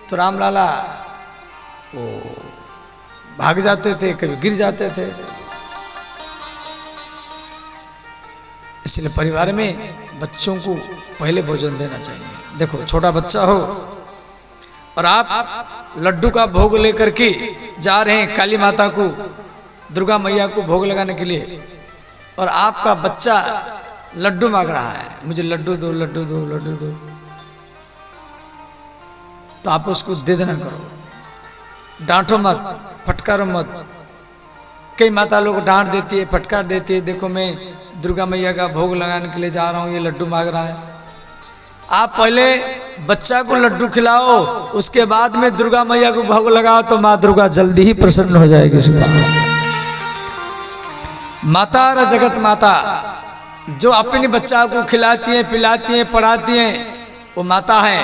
तो रामलाला वो भाग जाते थे, कभी गिर जाते थे। इसलिए परिवार में बच्चों को पहले भोजन देना चाहिए। देखो छोटा बच्चा हो और आप लड्डू का भोग लेकर के जा रहे हैं काली माता को, दुर्गा मैया को भोग लगाने के लिए, और आपका बच्चा लड्डू मांग रहा है, मुझे लड्डू दो लड्डू दो लड्डू दो, तो आप उसको दे देना करो। डांटो मत, फटकारो मत। कई माता लोग डांट देती है, फटकार देती है, देखो मैं दुर्गा मैया का भोग लगाने के लिए जा रहा हूं, ये लड्डू मांग रहा है। आप पहले बच्चा को लड्डू खिलाओ, उसके बाद में दुर्गा मैया को भोग लगाओ, तो माँ दुर्गा जल्दी ही प्रसन्न हो जाएगी। माता र जगत माता जो अपने बच्चा को खिलाती है, पिलाती है, पढ़ाती है, वो माता है।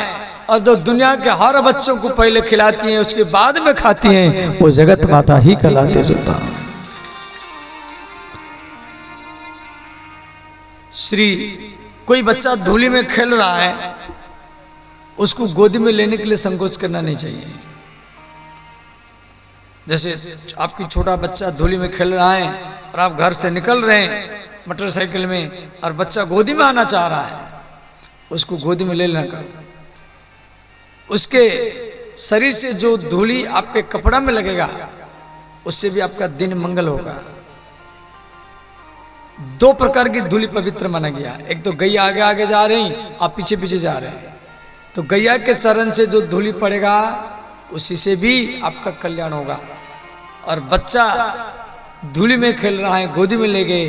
और जो दुनिया के हर बच्चों को पहले खिलाती है, उसके बाद में खाती हैं, वो जगत माता ही कहलाते सुल्तान। श्री कोई बच्चा धूली में खेल रहा है, उसको गोदी में लेने के लिए संकोच करना नहीं चाहिए। जैसे आपकी छोटा बच्चा धूली में खेल रहा है और आप घर से निकल रहे हैं मोटरसाइकिल में, और बच्चा गोदी में आना चाह रहा है, उसको गोदी में ले लेना करो। उसके शरीर से जो धूली आपके कपड़ा में लगेगा, उससे भी आपका दिन मंगल होगा। दो प्रकार की धूली पवित्र माना गया। एक तो गैया आगे आगे जा रही, आप पीछे पीछे जा रहे हैं, तो गैया के चरण से जो धूली पड़ेगा, उसी से भी आपका कल्याण होगा। और बच्चा धूली में खेल रहा है, गोदी में ले गए।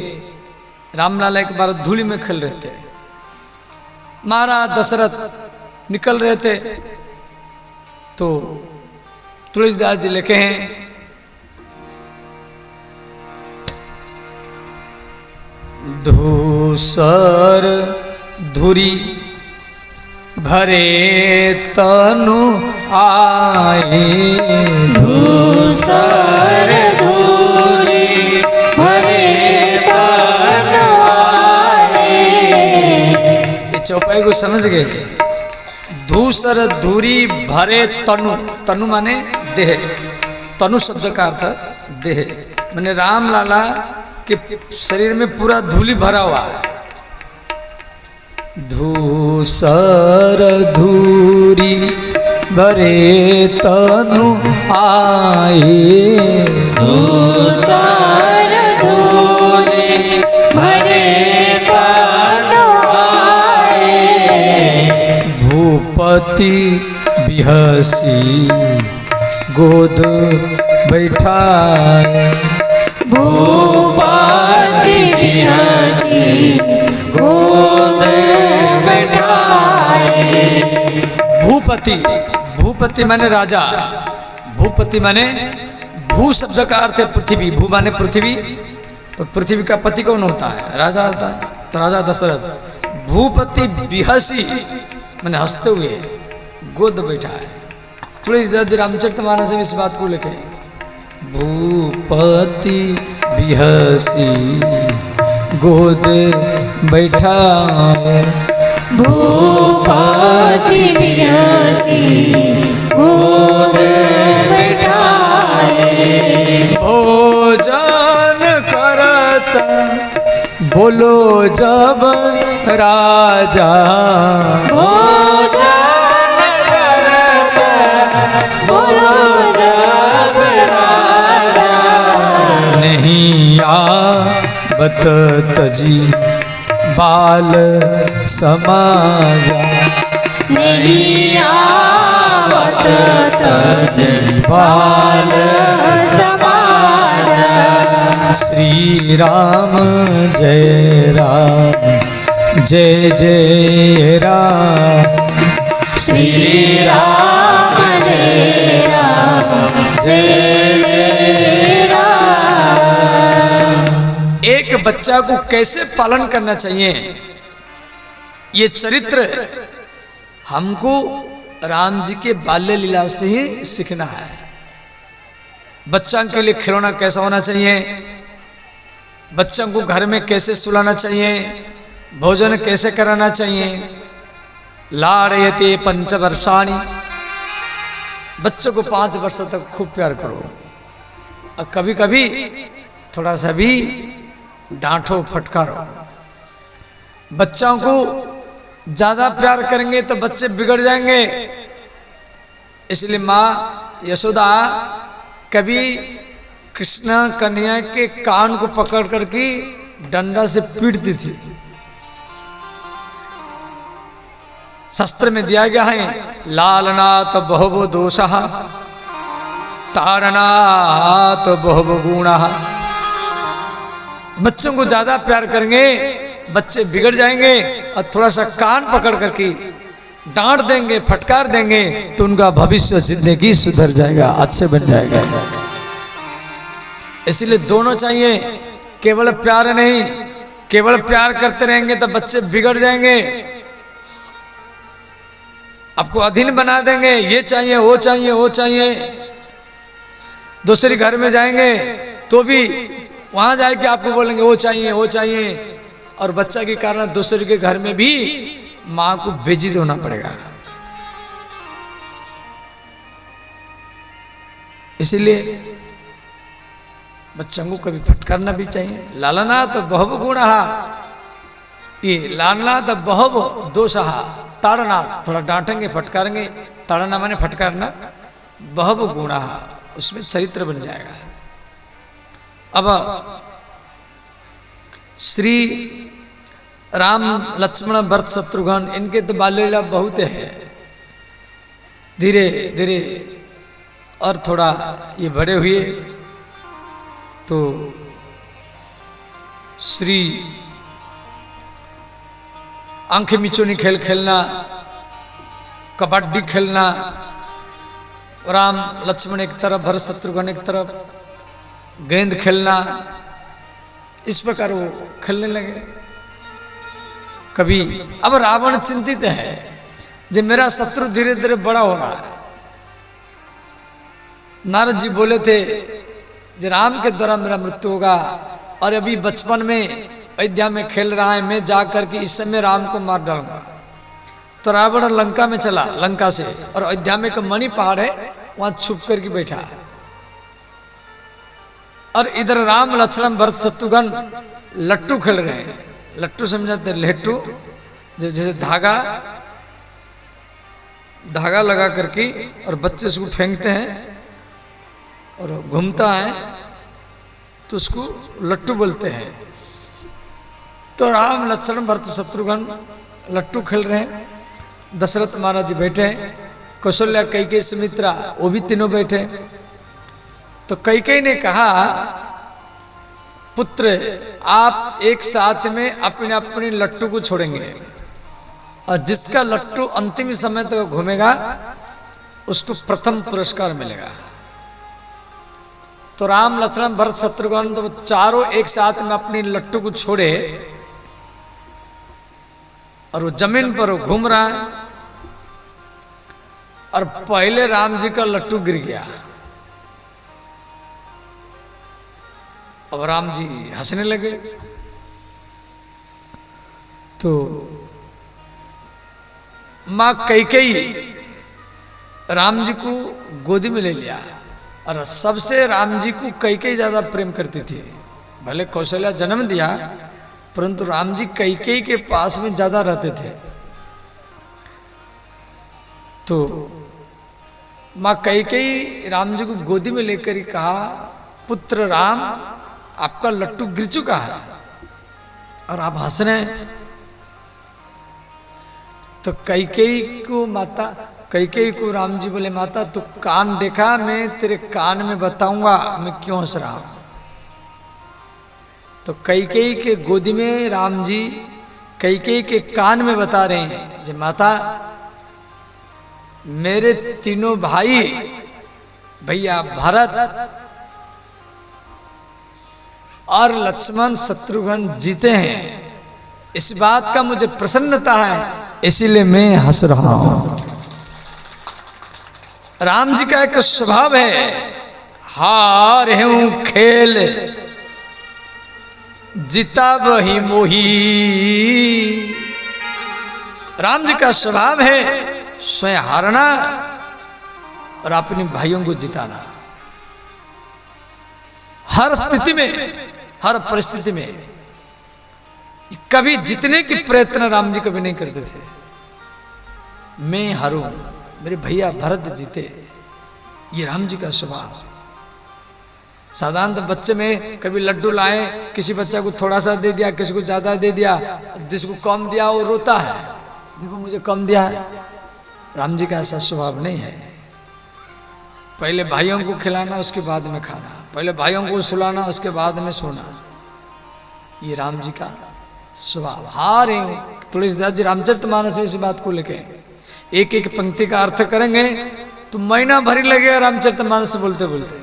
रामलाला एक बार धूली में खेल रहे थे, महाराज दशरथ निकल रहे थे, तो तुलसीदास जी लिखे हैं, धूसर धुरी भरे तनु आए, धूसर धुरी भरे तनु आए। ये चौपाई को समझ गए। धूसर धुरी भरे तनु, तनु माने देह, तनु शब्द का अर्थ देह, माने रामलाला के शरीर में पूरा धूली भरा हुआ है। धूसर धूरी भरे तनु आए, धूसर धुरी भरे तनु आए। भूपति बिहसी गोद बैठाए, भूपति बिहसी गोद बैठाए। भूपति, भूपति माने राजा, भूपति माने भू शब्द का अर्थ है पृथ्वी। भू माने पृथ्वी, और पृथ्वी का पति कौन होता है? राजा होता है। तो राजा दशरथ भूपति बिहसी माने हंसते हुए गोद बैठा है। तुलसीदास जी रामचरितमानस में इस बात को लिखे, भूपति बिहसी गोद बैठा, भूपति बिहसी गोद बैठाए। भोजन करत बोलो जब राजा, भोजन करत बोलो जब राजा। नहीं आवत तजी बाल समाजा, नहीं आवत तजी बाल समाजा। श्री राम जय राम जय जय राम, श्री राम जय राम जय जय राम। एक बच्चा को कैसे पालन करना चाहिए, ये चरित्र हमको राम जी के बाल्य लीला से ही सीखना है। बच्चा के लिए खिलौना कैसा होना चाहिए, बच्चों को घर में कैसे सुलाना चाहिए, भोजन कैसे कराना चाहिए। लाड़यते पंचवर्षाणि बच्चों को 5 वर्ष तक खूब प्यार करो, और कभी कभी थोड़ा सा भी डांटो फटकारो। बच्चों को ज्यादा प्यार करेंगे तो बच्चे बिगड़ जाएंगे। इसलिए माँ यशोदा कभी कृष्ण कन्हैया के कान को पकड़ करके डंडा से पीटती थी। शास्त्र में दिया गया है, लालनात बहु दोषः ताड़नात बहु गुणः। बच्चों को ज्यादा प्यार करेंगे बच्चे बिगड़ जाएंगे, और थोड़ा सा कान पकड़ करके डांट देंगे फटकार देंगे तो उनका भविष्य जिंदगी सुधर जाएगा, अच्छे बन जाएगा। इसलिए दोनों चाहिए, केवल प्यार नहीं। केवल प्यार करते रहेंगे तो बच्चे बिगड़ जाएंगे, आपको अधीन बना देंगे। ये चाहिए वो चाहिए वो चाहिए। दूसरे घर में जाएंगे तो भी वहां जाके आपको बोलेंगे वो चाहिए वो चाहिए, और बच्चा के कारण दूसरे के घर में भी मां को बेइज्जत होना पड़ेगा। इसीलिए बच्चों को कभी फटकारना भी चाहिए। लालना तो बहु गुणः, ये लालना तो बहु दोषः, ताड़ना थोड़ा डांटेंगे फटकारेंगे, ताड़ना माने फटकारना, बहु गुणः उसमें चरित्र बन जाएगा। अब श्री राम लक्ष्मण भरत शत्रुघ्न इनके तो बाल लीला बहुत है। धीरे धीरे और थोड़ा ये बड़े हुए तो श्री आंखें मिचोनी खेल खेलना, कबड्डी खेलना, राम लक्ष्मण एक तरफ भरत शत्रुघ्न एक तरफ, गेंद खेलना, इस प्रकार वो खेलने लगे। कभी अब रावण चिंतित है जो मेरा शत्रु धीरे धीरे बड़ा हो रहा है। नारद जी बोले थे जो राम के द्वारा मेरा मृत्यु होगा, और अभी बचपन में अयोध्या में खेल रहा है, मैं जा करके इस समय राम को मार डालूंगा। तो रावण लंका में चला, लंका से, और अयोध्या में एक मणि पहाड़ है वहां छुप करके बैठा है। और इधर राम लक्ष्मण भरत शत्रुघ्न लट्टू खेल रहे हैं। लट्टू समझाते हैं, लट्टू जो जैसे धागा धागा लगा करके और बच्चे उसको फेंकते हैं और घूमता है तो उसको लट्टू बोलते हैं। तो राम लक्ष्मण भरत शत्रुघ्न लट्टू खेल रहे हैं। दशरथ महाराज जी बैठे, कौशल्या कैकेयी सुमित्रा वो भी तीनों बैठे। तो कैकेयी ने कहा, पुत्र आप एक साथ में अपने अपने लट्टू को छोड़ेंगे, और जिसका लट्टू अंतिम समय तक घूमेगा उसको प्रथम पुरस्कार मिलेगा। तो राम लक्ष्मण भरत शत्रुघ्न तो चारों एक साथ में अपनी लट्टू को छोड़े, और वो जमीन पर घूम रहा है, और पहले राम जी का लट्टू गिर गया। अब राम जी हंसने लगे। तो मां कैकेयी राम जी को गोदी में ले लिया, और सबसे राम जी को कैकेयी ज्यादा प्रेम करती थी। भले कौशल्या जन्म दिया, परंतु राम जी कैकेयी के पास में ज्यादा रहते थे। तो मां कैकेयी राम जी को गोदी में लेकर ही कहा, पुत्र राम आपका लट्टू गिर चुका है और आप हंस रहे हैं। तो कैकेयी को राम जी बोले, माता तू कान देखा, मैं तेरे कान में बताऊंगा मैं क्यों हंस रहा हूं। तो कैकेयी के गोदी में राम जी कैकेयी के कान में बता रहे हैं, जे माता मेरे तीनों भाई भैया भरत और लक्ष्मण शत्रुघ्न जीते हैं, इस बात का मुझे प्रसन्नता है, इसीलिए मैं हंस रहा हूं। राम जी का एक स्वभाव है, हार हूं खेल जीता वही मोही। राम जी का स्वभाव है स्वयं हारना और अपने भाइयों को जिताना। हर स्थिति में, हर परिस्थिति में कभी जीतने की प्रयत्न राम जी कभी नहीं करते थे। मैं हारूं, मेरे भैया भरत जीते, ये राम जी का स्वभाव। साधारण बच्चे में कभी लड्डू लाए, किसी बच्चा को थोड़ा सा दे दिया, किसी को ज्यादा दे दिया, जिसको कम दिया वो रोता है, देखो मुझे कम दिया है। राम जी का ऐसा स्वभाव नहीं है। पहले भाइयों को खिलाना, उसके बाद में खाना, पहले भाइयों को सुलाना, उसके बाद में सोना, ये राम जी का स्वभाव। हारे तुलसीदास जी रामचरितमानस में इस बात को लेके एक एक पंक्ति का अर्थ करेंगे तो महीना भर ही लगेगा रामचरितमानस बोलते बोलते।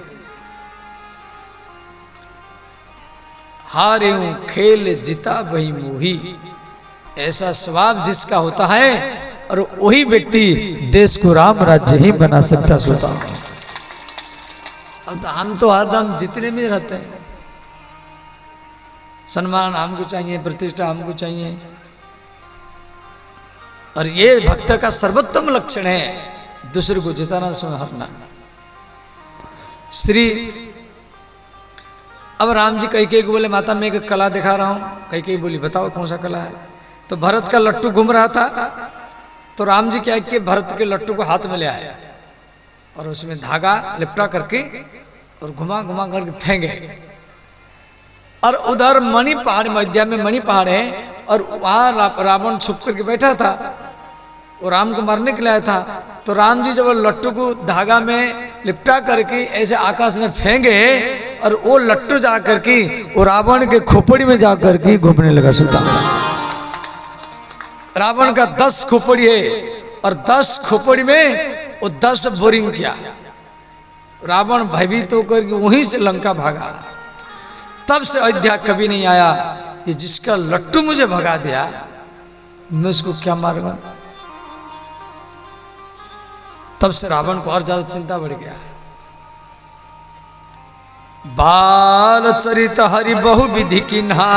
हारे खेल जिता वही मोही, ऐसा स्वभाव जिसका होता है और वही व्यक्ति देश को राम राज्य ही बना सकता होता। अब हम तो हरदम जितने में रहते हैं, सम्मान हमको चाहिए, प्रतिष्ठा हमको चाहिए, और ये भक्त का सर्वोत्तम लक्षण है, दूसरे को जिताना सुहारना। श्री अब राम जी कई को बोले माता मैं एक कला दिखा रहा हूं। कई बोली बताओ कौन सा कला है। तो भरत का लट्टू घूम रहा था, तो राम जी क्या किए, भरत के लट्टू को हाथ में ले आए और उसमें धागा लिपटा करके और घुमा घुमा करके फेंके। और उधर मणि पहाड़, अयोध्या में मणि पहाड़ है, और वहां रावण छुप करके बैठा था, वो राम को मारने के लिए आया था। तो राम जी जब लट्टू को धागा में लिपटा करके ऐसे आकाश में फेंके, और वो लट्टू जा करके वो रावण के खोपड़ी में जा करके घूमने लगा सुता। रावण का 10 खोपड़ी है, और 10 खोपड़ी में वो 10 बोरिंग किया। रावण भयभीत होकर वहीं से लंका भागा। तब से अयोध्या कभी नहीं आया कि जिसका लट्टू मुझे भगा दिया मैं उसको क्या मारूंगा। तब से रावण को और ज्यादा चिंता बढ़ गया। बाल चरित हरि बहु विधि किन्हा,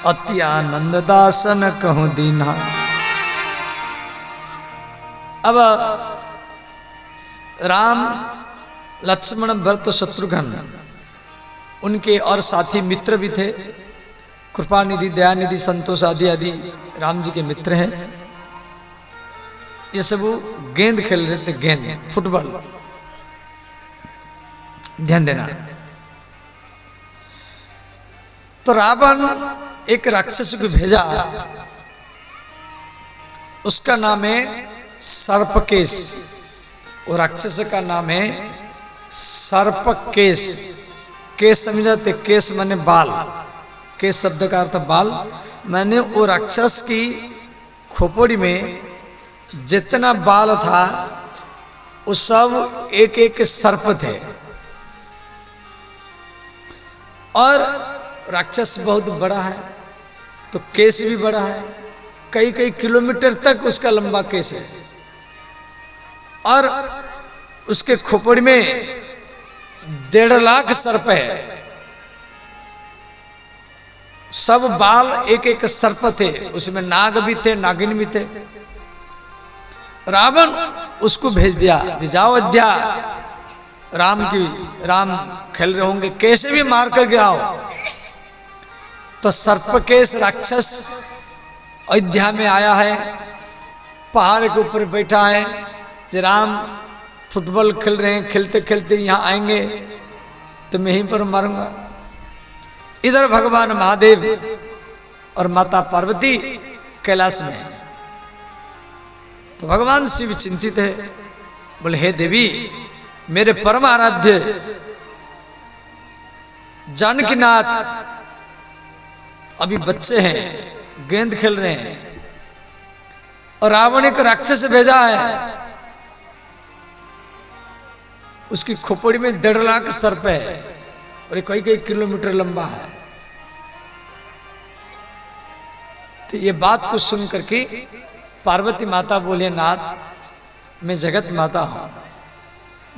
अति आनंद दासन कहूं दीन्हा। अब राम, लक्ष्मण, भरत, शत्रुघ्न, उनके और साथी मित्र भी थे। कृपानिधि, दयानिधि, संतोष आदि आदि राम जी के मित्र हैं। ये सब गेंद खेल रहे थे, गेंद, फुटबॉल। ध्यान देना। तो रावण एक राक्षस को भेजा, उसका नाम है सर्पकेश। वो राक्षस का नाम है सर्पकेश। केश समझाते, केश माने बाल, केश शब्द का अर्थ बाल। मैंने वो राक्षस की खोपड़ी में जितना बाल था वो सब एक एक सर्प थे। और राक्षस बहुत बड़ा है तो केश भी बड़ा है, कई कई किलोमीटर तक उसका लंबा केश है। और उसके खोपड़ी में 1.5 लाख सर्प है। सब बाल एक एक सर्प थे, उसमें नाग भी थे, नागिन भी थे। रावण उसको भेज दिया कि जाओ अयोध्या, राम खेल रहे होंगे, कैसे भी मार कर गिराओ। तो सर्पकेश राक्षस अयोध्या में आया है, पहाड़ के ऊपर बैठा है। राम फुटबॉल खेल रहे हैं, खेलते खेलते यहाँ आएंगे तो मैं यहीं पर मारूंगा। इधर भगवान महादेव और माता पार्वती कैलाश में। तो भगवान शिव चिंतित है, बोले हे देवी, मेरे परम आराध्य जानकीनाथ अभी बच्चे हैं, गेंद खेल रहे हैं, और रावण एक राक्षस भेजा है, उसकी खोपड़ी में 1.5 लाख सर्प है और कई कई किलोमीटर लंबा है। तो ये बात को सुन करके पार्वती माता बोले, नाथ मैं जगत माता हूं,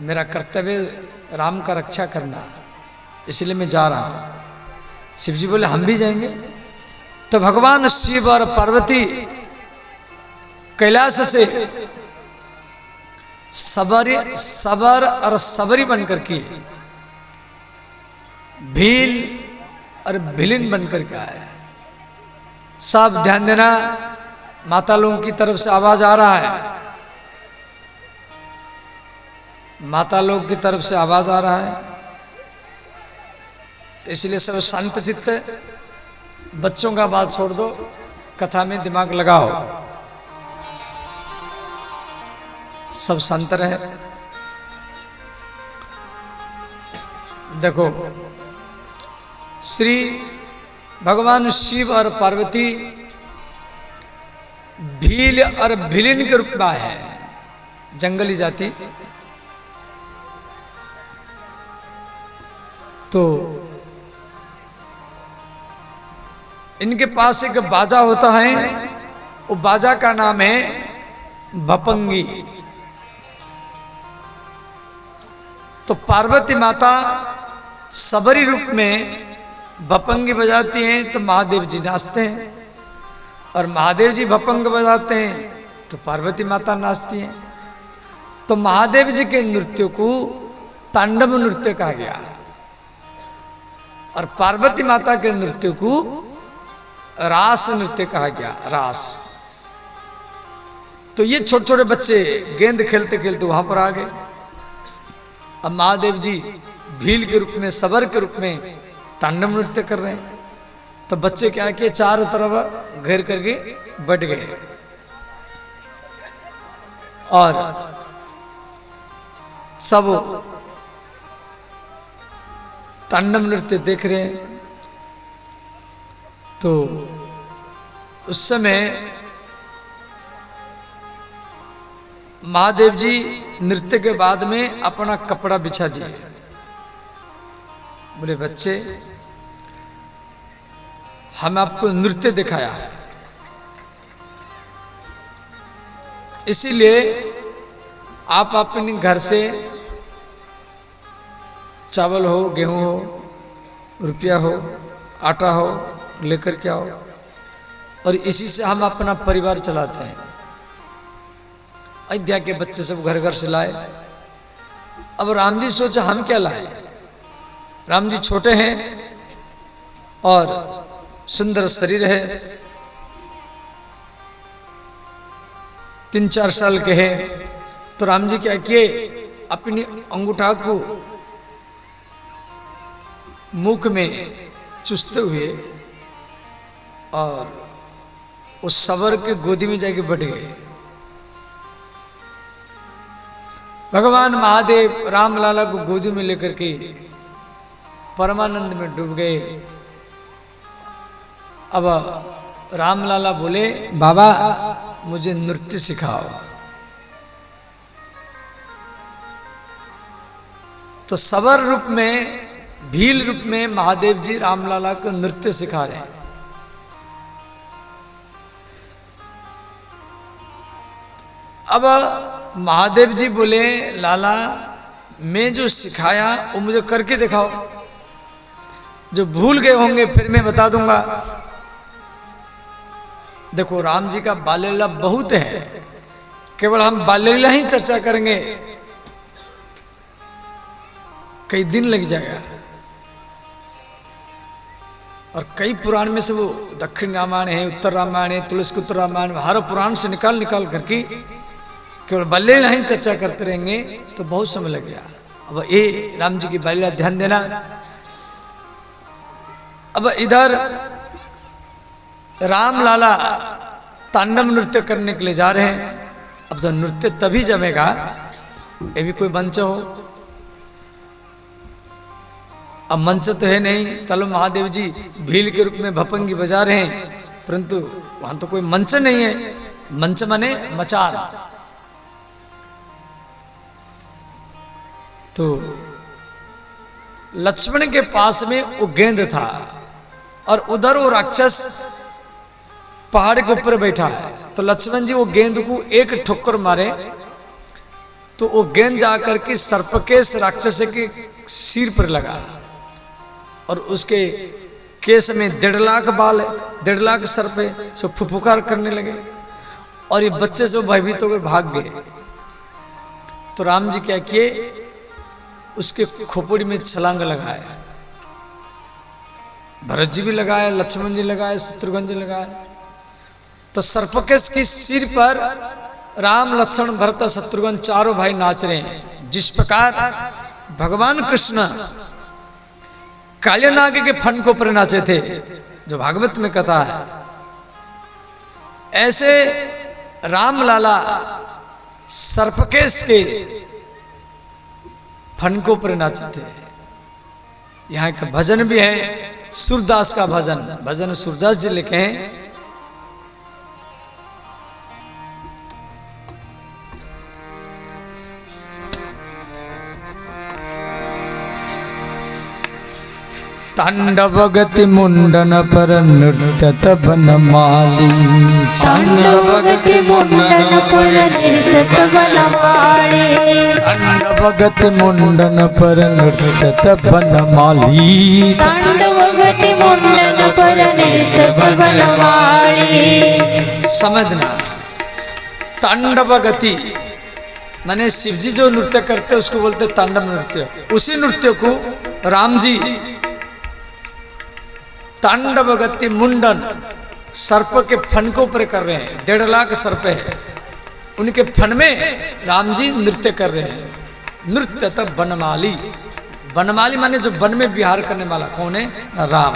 मेरा कर्तव्य राम का रक्षा करना, इसलिए मैं जा रहा हूं। शिव जी बोले हम भी जाएंगे। तो भगवान शिव और पार्वती कैलाश से सबर और सबरी बनकर के भील और भिलिन बनकर के आए। सब ध्यान देना, माता लोगों की तरफ से आवाज आ रहा है, माता लोग की तरफ से आवाज आ रहा है। तो इसलिए सब शांत चित्त, बच्चों का बात छोड़ दो, कथा में दिमाग लगाओ, सब शांत रहे। देखो, श्री भगवान शिव और पार्वती भील और भिलिन के रूप में आए हैं, जंगली जाति। तो इनके पास एक बाजा होता है, वो बाजा का नाम है भपंगी। तो पार्वती माता सबरी रूप में भपंगी बजाती हैं तो महादेव जी नाचते हैं, और महादेव जी भपंग बजाते हैं तो पार्वती माता नाचती हैं। तो महादेव जी के नृत्य को तांडव नृत्य कहा गया, और पार्वती माता के नृत्य को रास नृत्य कहा गया, रास। तो ये छोटे छोटे बच्चे गेंद खेलते खेलते वहां पर आ गए। अब महादेव जी भील के रूप में, सबर के रूप में तांडव नृत्य कर रहे हैं। तो बच्चे क्या किए, चारों तरफ घेर करके बैठ गए और सब तांडव नृत्य देख रहे हैं। तो उस समय महादेव जी नृत्य के बाद में अपना कपड़ा बिछा दिए। बोले, बच्चे, हम आपको नृत्य दिखाया है, इसीलिए आप अपने घर से चावल हो, गेहूं हो, रुपया हो, आटा हो लेकर के आओ, और इसी से हम अपना परिवार चलाते हैं। अयोध्या के बच्चे सब घर घर से लाए। अब राम जी सोचा, हम क्या लाए? राम जी छोटे हैं और सुंदर शरीर है, 3-4 साल के हैं। तो राम जी क्या किए, अपनी अंगूठा को मुख में चूसते हुए और उस सबर के गोदी में जाके बैठ गए। भगवान महादेव राम लाला को गोदी में लेकर के परमानंद में डूब गए। अब राम लाला बोले, बाबा मुझे नृत्य सिखाओ। तो सबर रूप में, भील रूप में महादेव जी रामलाला को नृत्य सिखा रहे हैं। अब महादेव जी बोले, लाला मैं जो सिखाया वो मुझे करके दिखाओ, जो भूल गए होंगे फिर मैं बता दूंगा। देखो, राम जी का बाल्यलीला बहुत है, केवल हम बाल्यलीला ही चर्चा करेंगे कई दिन लग जाएगा। और कई पुराण में से वो दक्षिण रामायण है, उत्तर रामायण है, तुलसी उत्तर रामायण, हर पुराण से निकाल करके केवल बाल्यलीला ही चर्चा करते रहेंगे तो बहुत समय लग गया। अब ये राम जी की बाल्यलीला ध्यान देना। अब इधर राम लाला तांडव नृत्य करने के लिए जा रहे हैं। अब तो नृत्य तभी जमेगा, ये भी कोई मंच हो। अब मंच तो है नहीं, चलो महादेव जी भील के रूप में भपंगी बजा रहे हैं, परंतु वहां तो कोई मंच नहीं है। मंच माने मचार। तो लक्ष्मण के पास में वो गेंद था और उधर वो राक्षस पहाड़ के ऊपर बैठा है। तो लक्ष्मण जी वो गेंद को एक ठोकर मारे तो वो गेंद जाकर के सर्पकेश राक्षस के सिर पर लगा और उसके केस में 1.5 लाख बाल है, 1.5 लाख सर्प है। सो फुफुकार करने लगे और ये बच्चे से भयभीत होकर भाग गए। तो राम जी क्या किए, उसके खोपड़ी में छलांग लगाए। भरत जी भी लगाए, लक्ष्मण जी लगाए, शत्रुघ्न जी लगाए। तो सर्पकेश की सिर पर राम लक्ष्मण भरत शत्रुघ्न चारों भाई नाच रहे हैं। जिस प्रकार भगवान कृष्ण काले नाग के फन को पर नाचे थे, जो भागवत में कथा है, ऐसे राम लाला सर्पकेश के फन को पर नाचे थे। यहाँ का भजन भी है, सूरदास का भजन, भजन सूरदास जी लिखे हैं। तांडव गति मुंडन पर नृत्यत बनमाली, तांडव गति मुंडन पर नृत्यत बनमाली, तांडव गति मुंडन पर नृत्यत बनमाली, तांडव गति मुंडन पर नृत्यत बनमाली। समझना, तांडव गति माने शिव जी जो नृत्य करते उसको बोलते तांडव नृत्य। उसी नृत्य को राम जी तांडव गति मुंडन सर्प के फन को ऊपर कर रहे हैं। 1.5 लाख सर्प है, उनके फन में राम जी नृत्य कर रहे हैं। नृत्य तब बनमाली, बनमाली माने जो वन में विहार करने वाला कौन है? राम।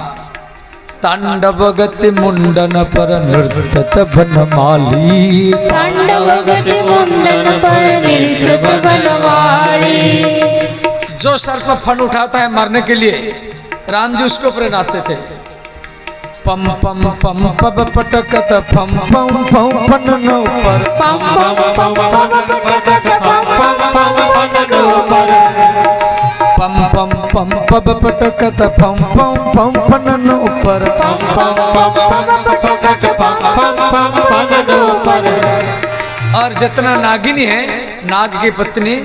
तांडव गति मुंडन पर नृत्य तब बनमाली, तांडव गति मुंडन पर नृत्यत बनमाली। जो सर्प फन उठाता है मारने के लिए, राम जी उसको ऊपर नाचते थे। पम पम पम पब पटकत पम पम पम फन नो पर, पम पम पम पम पटकत पम पम पम फन नो पर, पम पम पम पब पटकत पम पम पम फन नो पर, पम पम पम पम पटकत पम पम पम फन नो पर। और जितना नागिनी है, नाग की पत्नी,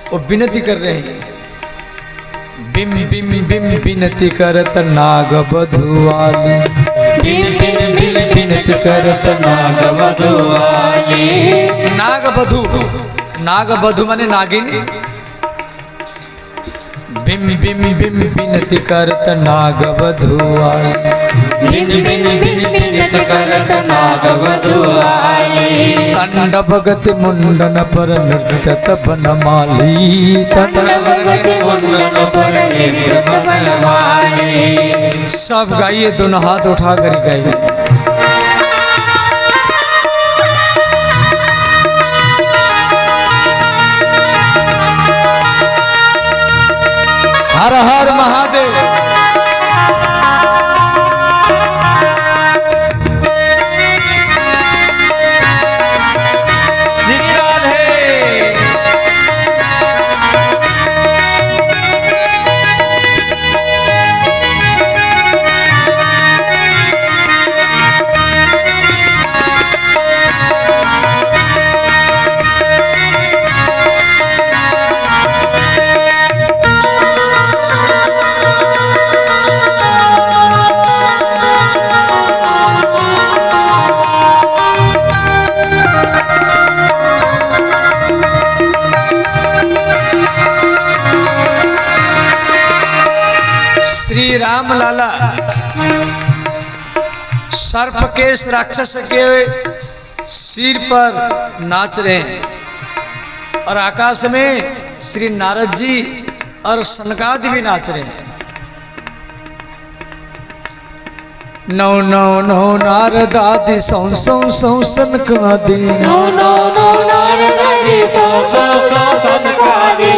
वो विनती कर रहे हैं। बिम बिम बिम विनती करत नाग बधुआली, बिम बिम बिम विनती करत नाग बधुआली, नाग बधु, नाग बधु माने नागिन। बिम बिम बिम विनती करत नाग बधुआली, बिम बिम बिम विनती करत नाग बधुआली, तांडव गति मुंडन पर नृत्यत बनमाली, तांडव गति मुंडन पर नृत्यत बनमाली। सब गाइए, दोनों हाथ उठा कर गाइए। हर हर महादेव। श्री राम लाला सर्पकेश राक्षस के सिर पर नाच रहे हैं और आकाश में श्री नारद जी और सनकादि भी नाच रहे हैं। नौ नौ नौ नारद आदि सौ सौ सौ सनकादि, नो नो नो नारद आदि सौ सौ सौ सनकादि।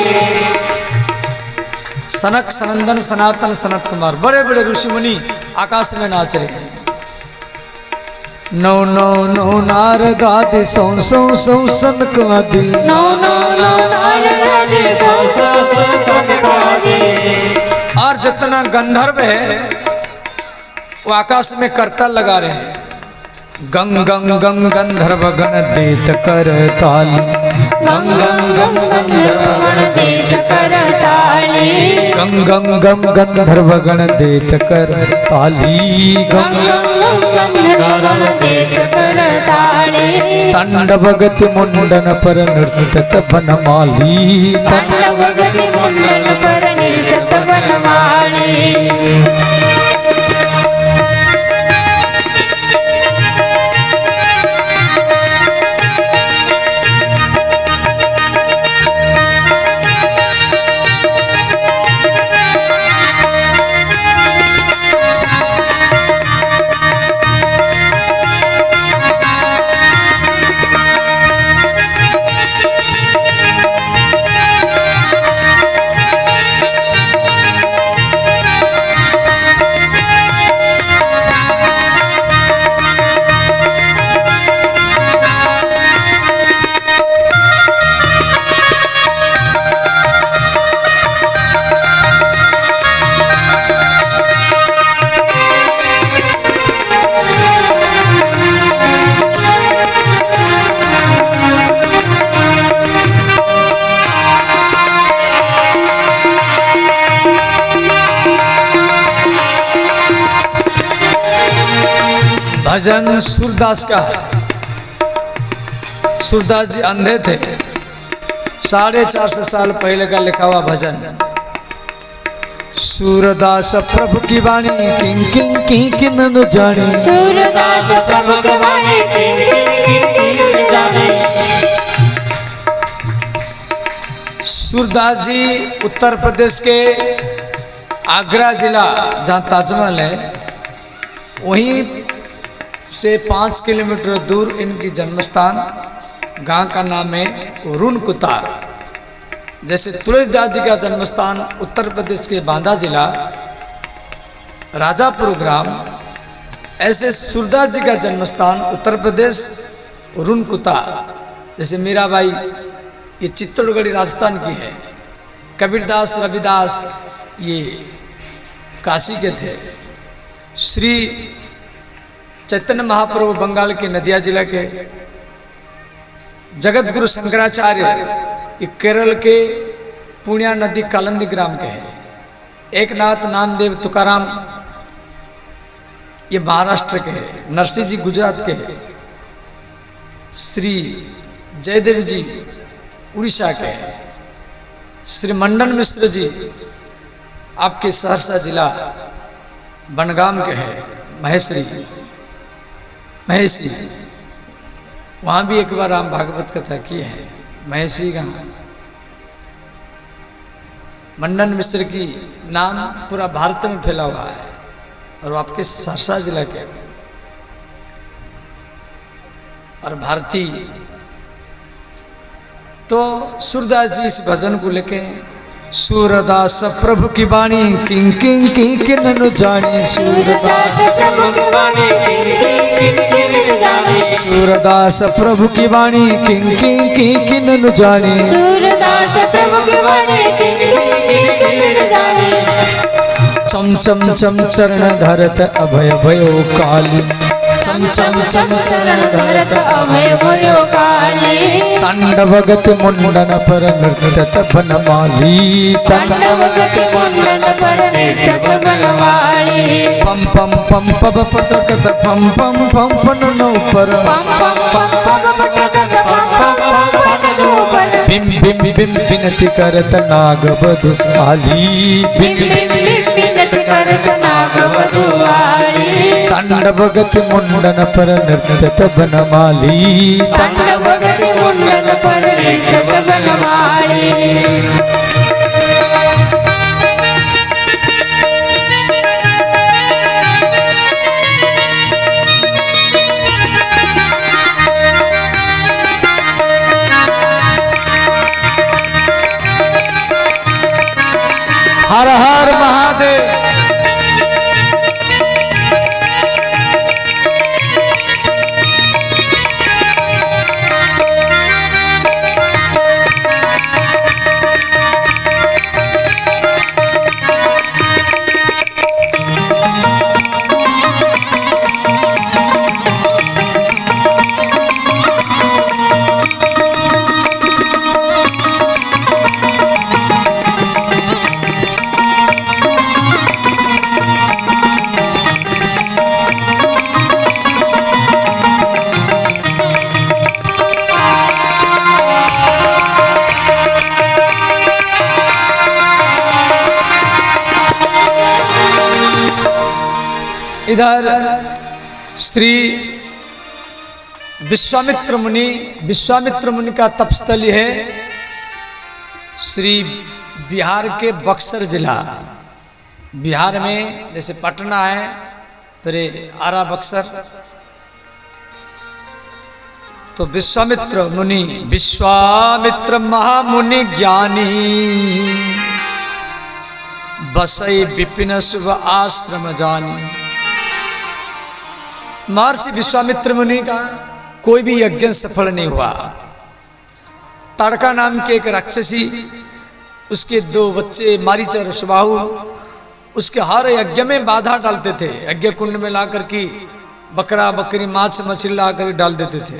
सनक सनंदन सनातन सनत कुमार बड़े बड़े ऋषि मुनि आकाश में नाच रहे हैं। नौ नौ नौ नारद आदि सौ सौ सौ सनकादि, नो नो नो नारद आदि सौ सौ सौ सनकादि। और जितना गंधर्व है वो आकाश में करताल लगा रहे हैं। गंग गंग गंग गंधर्व गण देत कर ताली, गंग गंग गंग गंधर्व गण देत कर ताली। गंग गंग गम गंधर्व गण देत कर ताली गंग तांडव गति मुंडन पर नृत्यत बनमाली भजन सूरदास का है। सूरदास जी अंधे थे, 450 साल पहले का लिखा हुआ भजन। सूरदास प्रभु की वाणी किं किं किं किं न जाने, सूरदास प्रभु की वाणी किं किं किं किं न जाने। सूरदास जी उत्तर प्रदेश के आगरा जिला जहाँ ताजमहल है वहीं से 5 किलोमीटर दूर इनकी जन्मस्थान, गांव का नाम है रुनकुता। जैसे तुलसीदास जी का जन्मस्थान उत्तर प्रदेश के बांदा जिला राजापुर ग्राम, ऐसे सूरदास जी का जन्मस्थान उत्तर प्रदेश रुनकुता। जैसे मीराबाई ये चित्तौड़गढ़ राजस्थान की है, कबीरदास रविदास ये काशी के थे, श्री चैतन्य महाप्रभु बंगाल के नदिया जिला के, जगत गुरु शंकराचार्य ये केरल के पुण्या नदी कालंदी ग्राम के हैं, एकनाथ नामदेव तुकाराम ये महाराष्ट्र के हैं, नरसिंह जी गुजरात के हैं, श्री जयदेव जी उड़ीसा के हैं, श्री मंडन मिश्र जी आपके सहरसा जिला बनगाम के हैं, महेश्वरी वहाँ भी एक बार राम भागवत कथा की है। महेशी गांव मंडन मिश्र की नाम पूरा भारत में फैला हुआ है और वो आपके सहरसा जिला के और भारतीय। तो सूरदास जी इस भजन को लेके, सूरदास प्रभु की वाणी किं किं किं किं न जानी, सूरदास प्रभु की वाणी किं किं किं किं न जाने। सूरदास प्रभु की वाणी किं किं किं किं न जानी, सूरदास प्रभु की वाणी किं किं किं किं न जाने। चम चम चम चरण धरत अभय भयो काली, चम चम चम चरण धरत अभय भयो काली। तांडव गति मुंडन पर नृत्यत बनमाली, तांडव गति मुंडन पर नृत्यत बनमाली। पम पम पम पब पटकत पम पम पम पननो पर, पम पम पम पम पटकत पम पम पम पननो पर। बिम बिम बिम बिनती करत नागवधु आली, बिम बिम बिम बिनती करत नागवधु आली। तांडव गति मुंडन पर नृत्यत बनमाली, तांडव गति मुंडन पर नृत्यत बनमाली। हर हर महादेव। इधर श्री विश्वामित्र मुनि का तपस्थली है श्री बिहार के बक्सर जिला। बिहार में जैसे पटना है फिर आरा बक्सर। तो विश्वामित्र महामुनि ज्ञानी बसई विपिन शुभ आश्रम जानी। महर्षि विश्वामित्र मुनि का कोई भी यज्ञ सफल नहीं हुआ। ताड़का नाम के एक राक्षसी, उसके 2 बच्चे मारीच और सुबाहु उसके हर यज्ञ में बाधा डालते थे। यज्ञ कुंड में लाकर के बकरा बकरी माछ मछली लाकर डाल देते थे,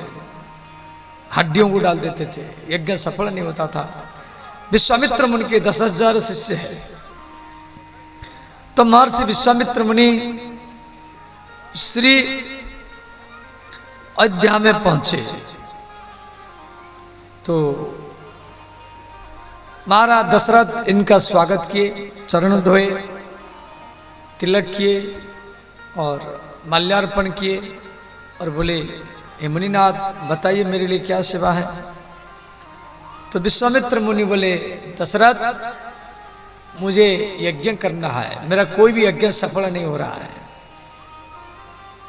हड्डियों को डाल देते थे, यज्ञ सफल नहीं होता था। विश्वामित्र मुनि के 10,000 शिष्य है। तो महर्षि विश्वामित्र मुनि श्री अयोध्या में पहुंचे तो महाराज दशरथ इनका स्वागत किए, चरण धोए, तिलक किए और माल्यार्पण किए और बोले, हे मुनिनाथ बताइए मेरे लिए क्या सेवा है। तो विश्वामित्र मुनि बोले, दशरथ मुझे यज्ञ करना है, मेरा कोई भी यज्ञ सफल नहीं हो रहा है।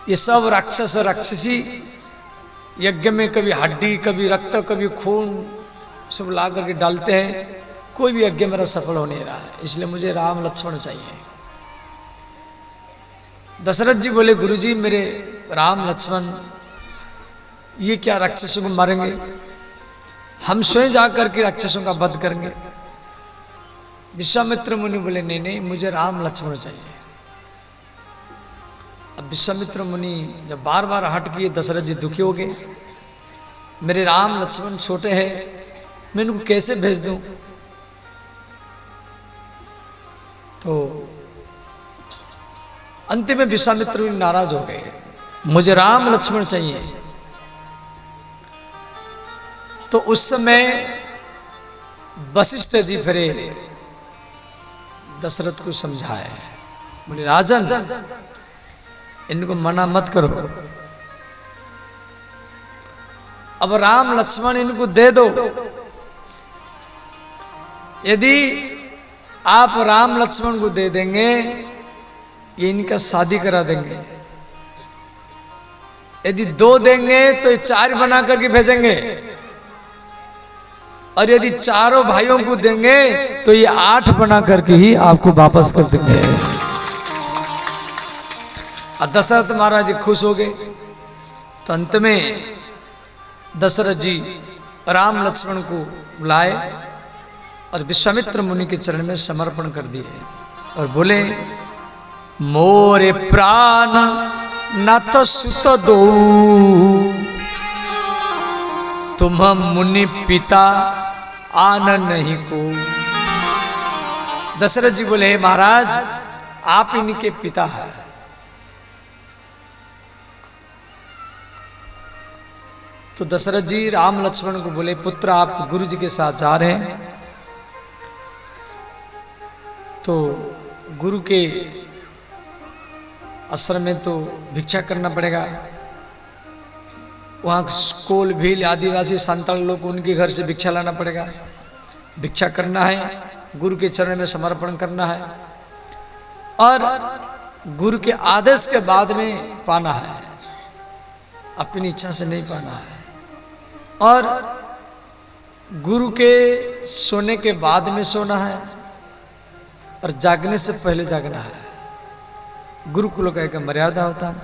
ये सब राक्षस राक्षसी यज्ञ में कभी हड्डी कभी रक्त कभी खून सब ला करके डालते हैं, कोई भी यज्ञ मेरा सफल हो नहीं रहा है, इसलिए मुझे राम लक्ष्मण चाहिए। दशरथ जी बोले, गुरुजी मेरे राम लक्ष्मण ये क्या राक्षसों को मारेंगे, हम स्वयं जाकर के राक्षसों का वध करेंगे। विश्वामित्र मुनि बोले, नहीं नहीं मुझे राम लक्ष्मण चाहिए। अब विश्वामित्र मुनि जब बार बार हट किए, दशरथ जी दुखी हो गए, मेरे राम लक्ष्मण छोटे हैं, मैं इनको कैसे भेज दूं। तो अंतिम में विश्वामित्र मुनि नाराज हो गए, मुझे राम लक्ष्मण चाहिए। तो उस समय वशिष्ठ जी फिरे दशरथ को समझाए, बोले राजन इनको मना मत करो, अब राम लक्ष्मण इनको दे दो। यदि आप राम लक्ष्मण को दे देंगे ये इनका शादी करा देंगे, यदि 2 देंगे तो ये 4 बना करके भेजेंगे, और यदि चारों भाइयों को देंगे तो ये 8 बना करके ही आपको वापस कर देंगे। और दशरथ महाराज जी खुश हो गए। तो अंत में दशरथ जी राम लक्ष्मण को बुलाए और विश्वामित्र मुनि के चरण में समर्पण कर दिए और बोले, मोरे प्राण न तो सुत दो, तुम मुनि पिता आन नहीं को। दशरथ जी बोले, हे महाराज आप इनके पिता हैं। तो दशरथ जी राम लक्ष्मण को बोले, पुत्र आप गुरु जी के साथ जा रहे हैं तो गुरु के आश्रम में तो भिक्षा करना पड़ेगा। वहाँ कोल भील आदिवासी संताल लोग उनके घर से भिक्षा लाना पड़ेगा, भिक्षा करना है, गुरु के चरण में समर्पण करना है और गुरु के आदेश के बाद में पाना है, अपनी इच्छा से नहीं पाना है। और गुरु के सोने के बाद में सोना है और जागने से पहले जागना है। गुरुकुल का एक मर्यादा होता है।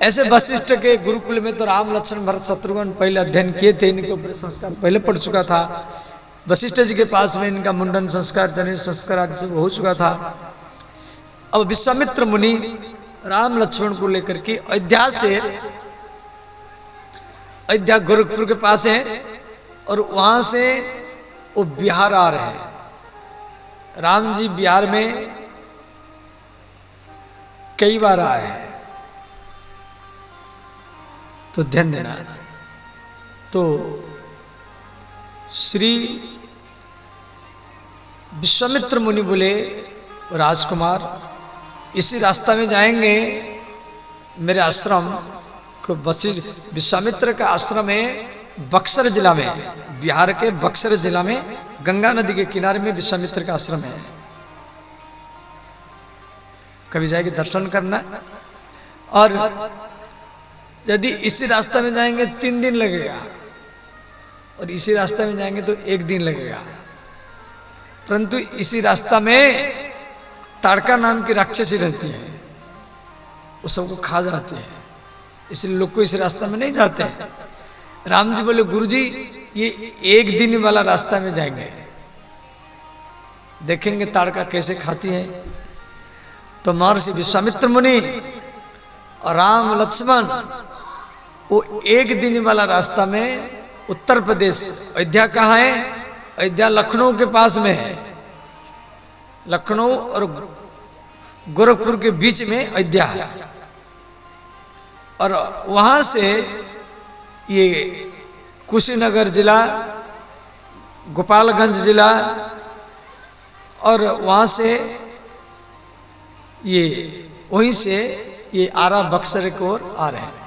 ऐसे वशिष्ठ के गुरुकुल में तो राम लक्ष्मण भरत शत्रुघ्न पहले अध्ययन किए थे, इनके ऊपर संस्कार पहले पड़ चुका था। वशिष्ठ जी के पास में इनका मुंडन संस्कार जनेऊ संस्कार आदि सब हो चुका था। अब विश्वामित्र मुनि राम लक्ष्मण को लेकर के अयोध्या गोरखपुर के पास है और वहां से वो बिहार आ रहे हैं। राम जी बिहार में कई बार आए हैं, तो ध्यान देना। तो श्री विश्वामित्र मुनि बोले, राजकुमार इसी रास्ता में जाएंगे, मेरे आश्रम को विश्वामित्र का आश्रम है बक्सर जिला में, बिहार के बक्सर जिला में गंगा नदी के किनारे में विश्वामित्र का आश्रम है। कभी जाएंगे दर्शन करना। और यदि इसी रास्ते में जाएंगे 3 दिन लगेगा, और इसी रास्ते में जाएंगे तो 1 दिन लगेगा। परंतु इसी रास्ता में ताड़का नाम की राक्षसी रहती है, वो सबको खा जाती है, इसलिए लोग को इस रास्ता में नहीं जाते हैं। राम जी बोले गुरुजी ये 1 दिन वाला रास्ता में जाएंगे, देखेंगे ताड़का कैसे खाती है। तो महर्षि विश्वामित्र मुनि और राम लक्ष्मण वो 1 दिन वाला रास्ता में, उत्तर प्रदेश, अयोध्या कहाँ है? अयोध्या लखनऊ के पास में है। लखनऊ और गोरखपुर के बीच में अयोध्या है। और वहां से ये कुशीनगर जिला, गोपालगंज जिला, और वहां से ये वहीं से ये आरा बक्सर की ओर आ रहे हैं।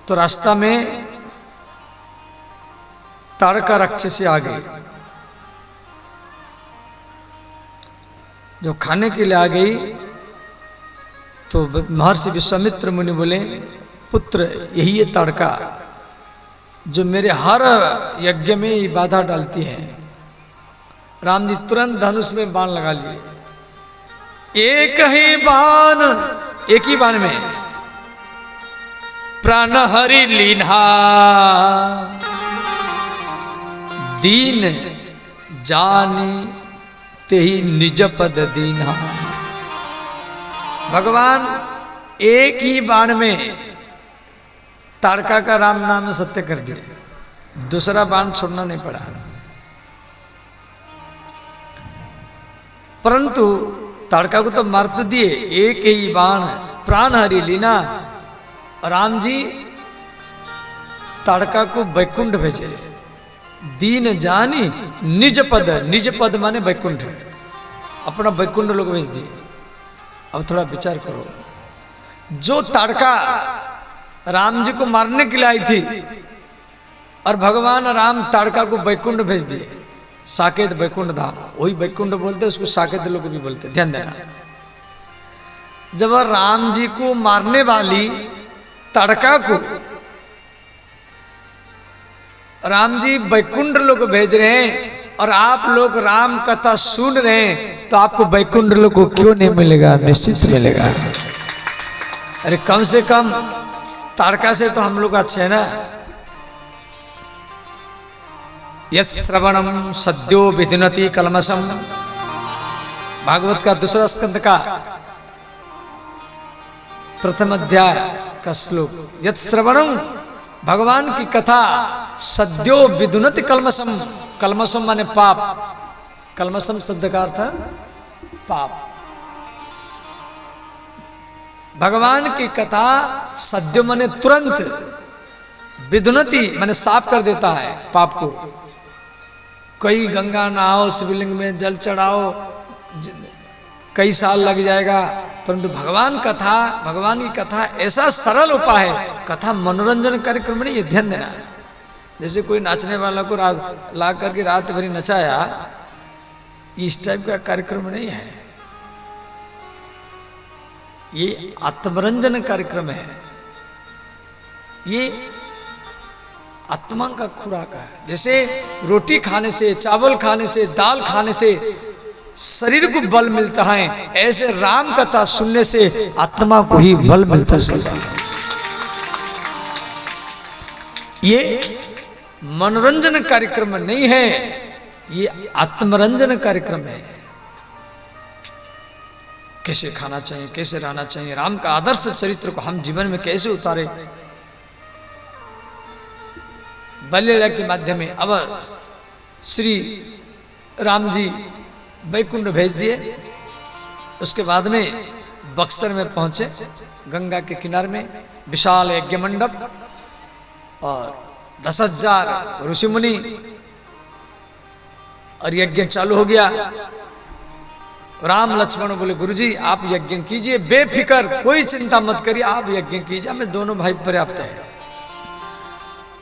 तो रास्ता में ताड़का राक्षसी आ गई, जो खाने के लिए आ गई तो महर्षि विश्वामित्र मुनि बोले पुत्र यही है ताड़का जो मेरे हर यज्ञ में ये बाधा डालती है। राम जी तुरंत धनुष में बाण लगा लिए। एक ही बाण में प्राण हरि लीन्हा, दीन जानी तेहि निज पद दीन्हा। भगवान एक ही बाण में ताड़का का राम नाम सत्य कर दिया, दूसरा बाण छोड़ना नहीं पड़ा। परंतु ताड़का को तो मार तो दिए, एक ही बाण प्राण हरि लीना। राम जी ताड़का को वैकुंठ भेजे, दीन जानी निज पद माने वैकुंठ, अपना वैकुंठ लोग भेज दिए। अब थोड़ा विचार करो, जो ताड़का राम जी को मारने के लिए आई थी और भगवान राम ताड़का को वैकुंठ भेज दिए, साकेत वैकुंठ धाम, वही वैकुंठ बोलते, उसको साकेत लोग भी बोलते। ध्यान देना, जब राम जी को मारने वाली ताड़का को राम जी वैकुंठ लोग भेज रहे हैं और आप लोग राम कथा सुन रहे हैं, तो आपको वैकुंठ लोग को क्यों नहीं मिलेगा? निश्चित मिलेगा। अरे कम से कम ताड़का से तो हम लोग अच्छे हैं ना। यत् श्रवणम सद्यो विधुनति कलमशम, भागवत का 2 स्कंद का 1 अध्याय का श्लोक। यत् श्रवणम, भगवान की कथा, सद्यो विधुनति कलमशम, कलमशम माने पाप, कलमशम शब्द का अर्थ पाप। भगवान की कथा सद्यो माने तुरंत, विधुनति माने साफ कर देता है पाप को। कई गंगा नहाओ, शिवलिंग में जल चढ़ाओ, कई साल लग जाएगा, परंतु भगवान की कथा ऐसा सरल उपाय है। कथा मनोरंजन कार्यक्रम नहीं, ये ध्यान देना है। जैसे कोई नाचने वाला को रात ला करके रात भरी नचाया, इस टाइप का कार्यक्रम नहीं है। ये आत्मरंजन कार्यक्रम है, ये आत्मा का खुराक है। जैसे रोटी खाने से, चावल खाने से, दाल खाने से शरीर को बल मिलता है, ऐसे राम कथा सुनने से आत्मा को ही बल मिलता है। ये मनोरंजन कार्यक्रम नहीं है, ये आत्मरंजन कार्यक्रम है। कैसे खाना चाहिए, कैसे रहना चाहिए, राम का आदर्श चरित्र को हम जीवन में कैसे उतारे, बल्लीला के माध्यम में। अब श्री राम जी वैकुंठ भेज दिए, उसके बाद में बक्सर में पहुंचे, गंगा के किनारे में विशाल यज्ञ मंडप और 10,000 ऋषि मुनि, और यज्ञ चालू हो गया। राम लक्ष्मण बोले गुरुजी आप यज्ञ कीजिए, बेफिक्र कोई चिंता मत करिए, आप यज्ञ कीजिए, हमें दोनों भाई पर्याप्त है।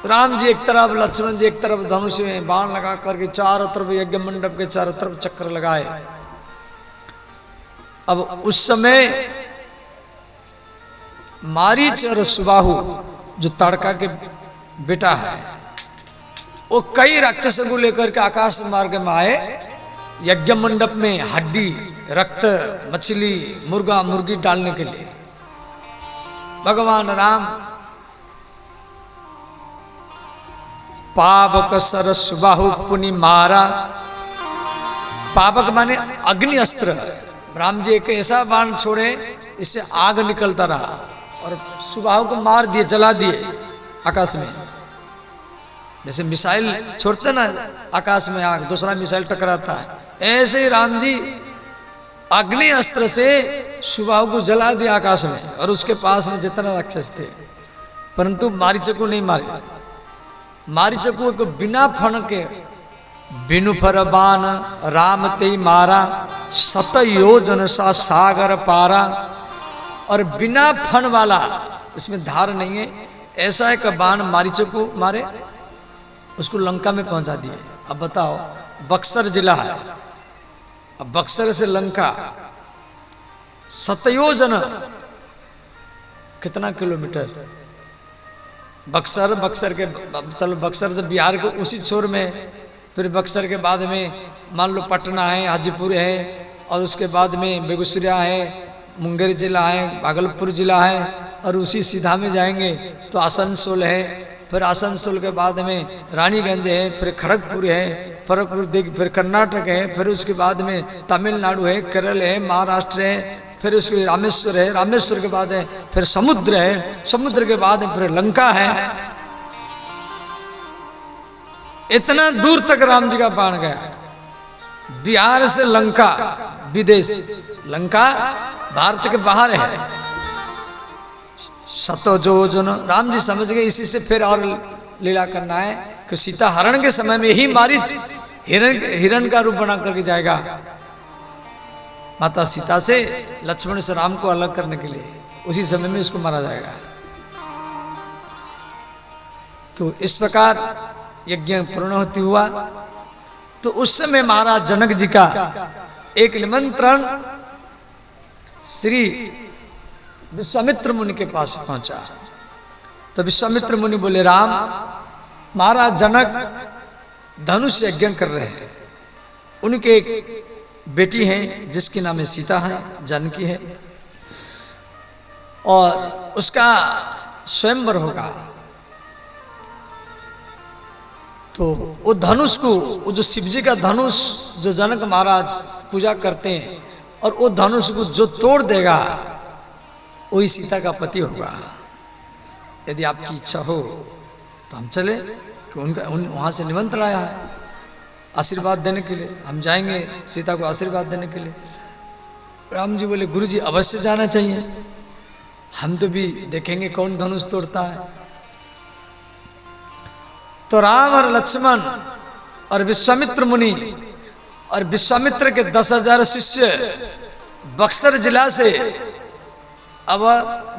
राम जी एक तरफ, लक्ष्मण जी एक तरफ धनुष में बाण लगा करके चारों तरफ यज्ञ मंडप के चारों तरफ चक्र लगाए। अब उस समय मारीच और सुबाहु जो ताड़का के बेटा है, वो कई राक्षसों को लेकर के आकाश मार्ग में आए। यज्ञ मंडप में हड्डी, रक्त, मछली, मुर्गा मुर्गी डालने के लिए भगवान राम पावक सर सुबाहु पुनि मारा। पावक माने अग्नि अस्त्र। राम जी एक ऐसा बाण छोड़े इससे आग निकलता रहा और सुबाहु को मार दिए, जला दिए आकाश में। जैसे मिसाइल छोड़ते ना आकाश में आग, दूसरा मिसाइल टकराता है, ऐसे ही राम जी अग्नि अस्त्र से सुबाहु को जला दिया आकाश में। और उसके पास में जितना राक्षस थे, परंतु मारीच को नहीं मारे। मारीच को बिना फण के बिनु फर बाण राम ते मारा, सत योजन सा सागर पारा। और बिना फण वाला, इसमें धार नहीं है, ऐसा एक बाण मारीच को मारे, उसको लंका में पहुंचा दिए। अब बताओ, बक्सर जिला है, अब बक्सर से लंका सतयोजन कितना किलोमीटर? बक्सर के, चलो बक्सर जब बिहार को उसी छोर में, फिर बक्सर के बाद में मान लो पटना है, हाजीपुर है, और उसके बाद में बेगूसराय है, मुंगेर जिला है, भागलपुर जिला है, और उसी सीधा में जाएंगे तो आसनसोल है, फिर आसनसोल के बाद में रानीगंज है, फिर खड़गपुर है, फिर कर्नाटक है, फिर उसके बाद में तमिलनाडु है, केरल है, महाराष्ट्र है, फिर उसके रामेश्वर है, रामेश्वर के बाद है फिर समुद्र है, समुद्र के बाद में फिर लंका है। इतना दूर तक राम जी का बाण गया। बिहार से लंका विदेश, लंका भारत के बाहर है। सतोजोजन राम जी समझ गए, इसी से फिर और लीला करना है कि सीता हरण के समय में ही मारीच हिरण का रूप बना करके जाएगा माता सीता से, लक्ष्मण से राम को अलग करने के लिए, उसी समय में इसको मारा जाएगा। तो इस प्रकार यज्ञ पूर्णाहुति हुआ। तो उस समय महाराज जनक जी का एक निमंत्रण श्री विश्वामित्र मुनि के पास पहुंचा। तो विश्वामित्र मुनि बोले, राम, महाराज जनक धनुष यज्ञ कर रहे हैं, उनके एक बेटी है जिसकी नाम है सीता है, जानकी है, और उसका स्वयंवर होगा। तो वो धनुष को, वो जो शिव जी का धनुष जो जनक महाराज पूजा करते हैं, और वो धनुष को जो तोड़ देगा वही सीता का पति होगा। यदि आपकी इच्छा हो तो हम चले, कि वहां से निमंत्रण आया है आशीर्वाद देने के लिए, हम जाएंगे सीता को आशीर्वाद देने के लिए। राम जी बोले, गुरु जी अवश्य जाना चाहिए, हम तो भी देखेंगे कौन धनुष तोड़ता है। तो राम और लक्ष्मण और विश्वामित्र मुनि और विश्वामित्र के 10,000 शिष्य बक्सर जिला से अब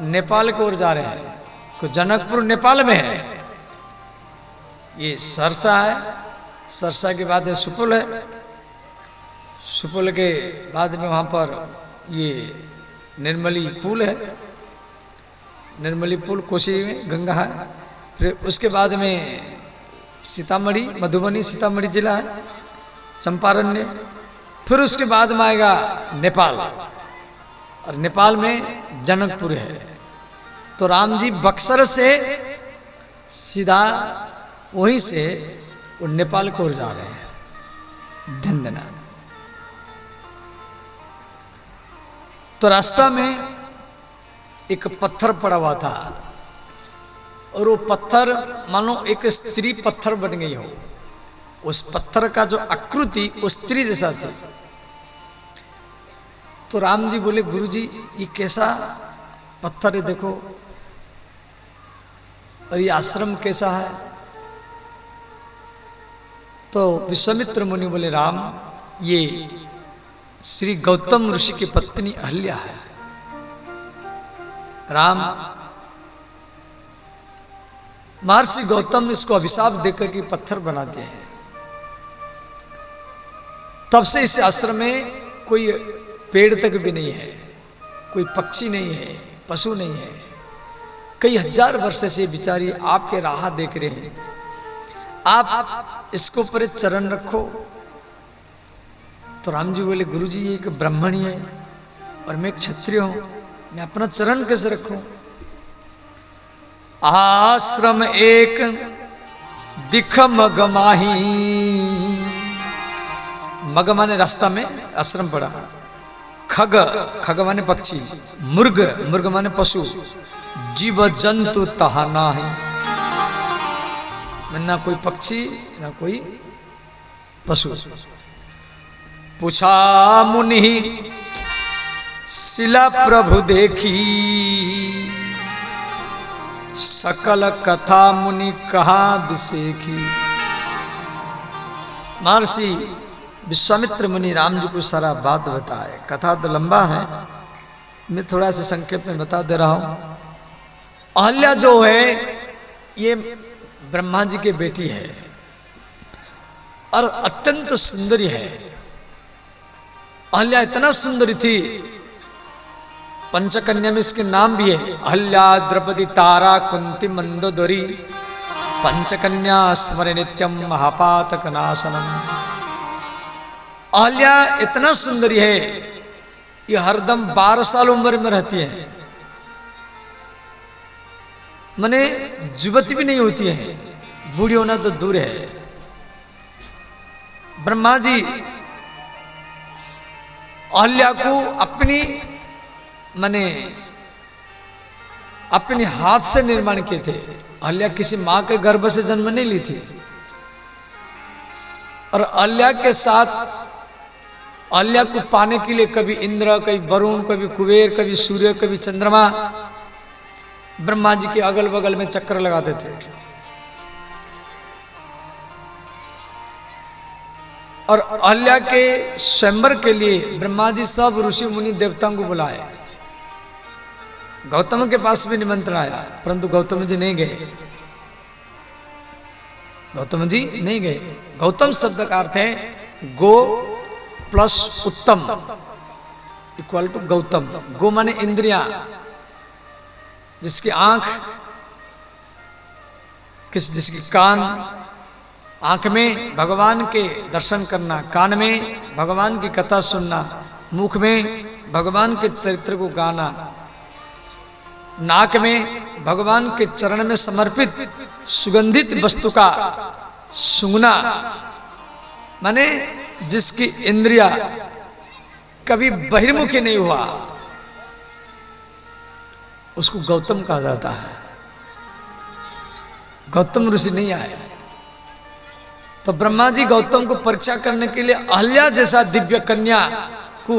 नेपाल की ओर जा रहे हैं। तो जनकपुर नेपाल में है, ये सरसा है, सरसा के बाद में सुपौल है, सुपौल के बाद में वहाँ पर ये निर्मली पुल है, निर्मली पुल कोसी में गंगा है। फिर उसके बाद में सीतामढ़ी, मधुबनी सीतामढ़ी जिला है, चंपारण। फिर उसके बाद में आएगा नेपाल, और नेपाल में जनकपुर है। तो राम जी बक्सर से सीधा वहीं से वो नेपाल को ओर जा रहे हैं, ध्यान देना। तो रास्ता में एक पत्थर पड़ा हुआ था, और वो पत्थर मानो एक स्त्री पत्थर बन गई हो। उस पत्थर का जो आकृति वो स्त्री जैसा थी। तो राम जी बोले, गुरुजी ये कैसा पत्थर है देखो, और ये आश्रम कैसा है। तो विश्वामित्र मुनि बोले, राम ये श्री गौतम ऋषि की पत्नी अहल्या है। राम महर्षि गौतम ने इसको अभिशाप देकर के पत्थर बना दिए हैं। तब से इस आश्रम में कोई पेड़ तक भी नहीं है, कोई पक्षी नहीं है, पशु नहीं है। कई हजार वर्ष से बिचारी आपके राह देख रहे हैं। आप इसको पर चरण रखो। तो राम जी बोले, गुरु जी ये एक ब्राह्मणी है और मैं एक क्षत्रिय हूं, मैं अपना चरण कैसे रखूं? आश्रम एक दिख मगमाही। मग माने रास्ता में आश्रम पड़ा। खग, खग माने पक्षी। मुर्ग, मुर्ग माने पशु। जीव जंतु तहा नाही। ना कोई पक्षी ना कोई पशु। पूछा मुनि शिला प्रभु देखी, सकल कथा मुनि कहा विसेखी। महर्षि विश्वामित्र मुनि राम जी को सारा बात बताए। कथा तो लंबा है, मैं थोड़ा सा संक्षेप में बता दे रहा हूं। अहल्या जो है ये ब्रह्मा जी की बेटी है और अत्यंत सुंदरी है। अहल्या इतना सुंदरी थी, पंचकन्या में इसके नाम भी है। अहल्या, द्रौपदी, तारा, कुंती, मंदोदरी। पंचकन्या स्मरे नित्यम महापातक नाशनम। अहल्या इतना सुंदरी है, ये हरदम 12 साल उम्र में रहती है। माने युवती भी नहीं होती है, बूढ़ी होना तो दूर है। ब्रह्मा जी अहल्या को अपने हाथ से निर्माण किए थे। अहल्या किसी मां के गर्भ से जन्म नहीं ली थी। और अहल्या के साथ अहल्या को पाने के लिए कभी इंद्र, कभी वरुण, कभी कुबेर, कभी सूर्य, कभी चंद्रमा ब्रह्मा जी के अगल बगल में चक्कर लगाते थे। और अहल्या के स्वयंवर के लिए ब्रह्मा जी सब ऋषि मुनि देवताओं को बुलाए। गौतम के पास भी निमंत्रण आया, परंतु गौतम जी नहीं गए। गौतम जी नहीं गए। गौतम शब्द का अर्थ है गो प्लस उत्तम इक्वल टू गौतम। गो माने इंद्रियां, जिसकी आंख, जिसकी कान, आंख में भगवान के दर्शन करना, कान में भगवान की कथा सुनना, मुख में भगवान के चरित्र को गाना, नाक में भगवान के चरण में समर्पित सुगंधित वस्तु का सूंघना। माने जिसकी इंद्रिया कभी बहिर्मुखी नहीं हुआ, उसको गौतम कहा जाता है। गौतम ऋषि नहीं आए तो ब्रह्मा जी गौतम को परीक्षा करने के लिए अहल्या जैसा दिव्य कन्या को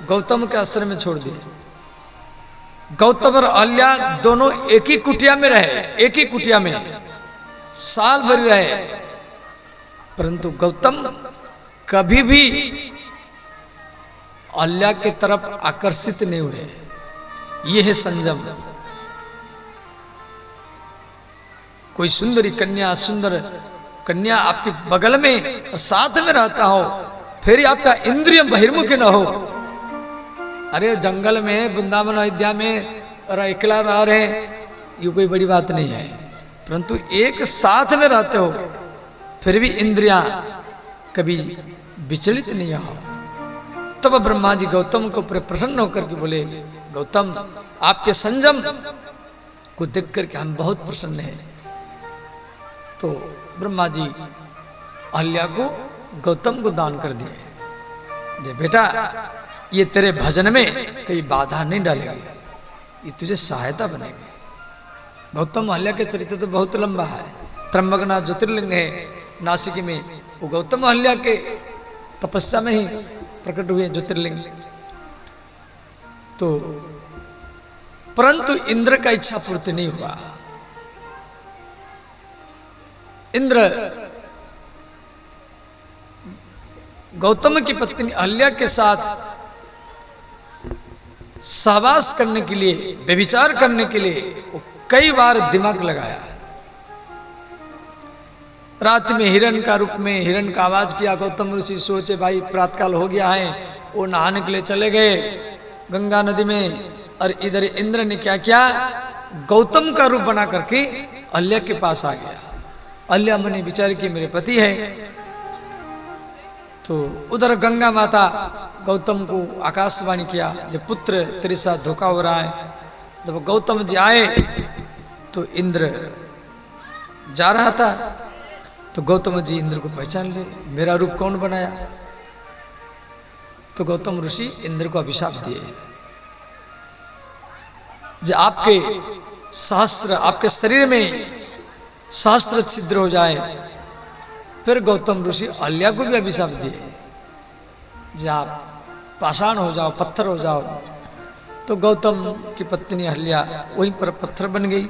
गौतम के आश्रम में छोड़ दिए। गौतम और अहल्या दोनों एक ही कुटिया में रहे, एक ही कुटिया में साल भर रहे, परंतु गौतम कभी भी अहल्या की तरफ आकर्षित नहीं हुए। यह है संयम। कोई सुंदरी कन्या, सुंदर कन्या आपके बगल में साथ में रहता हो, फिर आपका इंद्रिय बहिर्मुख न हो। अरे जंगल में, वृंदावन अयोध्या में और अकेला रह रहे, ये कोई बड़ी बात नहीं है, परंतु एक साथ में रहते हो फिर भी इंद्रियां कभी विचलित नहीं हो। तब ब्रह्मा जी गौतम को प्रसन्न होकर के बोले, गौतम आपके संयम को देख करके हम बहुत प्रसन्न हैं। तो ब्रह्मा जी अहल्या को गौतम को दान कर दिए। जे बेटा ये तेरे भजन में कहीं बाधा नहीं डालेगी, ये तुझे सहायता बनेगी। गौतम अहल्या के चरित्र तो बहुत लंबा है। त्र्यंबकनाथ ज्योतिर्लिंग है नासिक में, वो गौतम अहल्या के तपस्या में ही प्रकट हुए ज्योतिर्लिंग। तो परंतु इंद्र का इच्छा पूर्ति नहीं हुआ। इंद्र गौतम की पत्नी अहल्या के साथ सहवास करने के लिए, व्यभिचार करने के लिए वो कई बार दिमाग लगाया। रात में हिरण का रूप में हिरण का आवाज किया। गौतम ऋषि सोचे भाई प्रातकाल हो गया है, वो नहाने के लिए चले गए गंगा नदी में। और इधर इंद्र ने क्या किया, गौतम का रूप बना करके अहल्या के पास आ गया। अहल्या मने विचार की मेरे पति है। तो उधर गंगा माता गौतम को आकाशवाणी किया, जब पुत्र तेरे साथ धोखा हो रहा है। जब गौतम जी आए तो इंद्र जा रहा था, तो गौतम जी इंद्र को पहचान ले, मेरा रूप कौन बनाया। तो गौतम ऋषि इंद्र को अभिशाप दिए, जो आपके सहस्त्र, आपके शरीर में सहस्त्र छिद्र हो जाए। फिर गौतम ऋषि अहल्या को भी अभिशाप दिए, जो आप पाषाण हो जाओ, पत्थर हो जाओ। तो गौतम की पत्नी अहल्या वहीं पर पत्थर बन गई।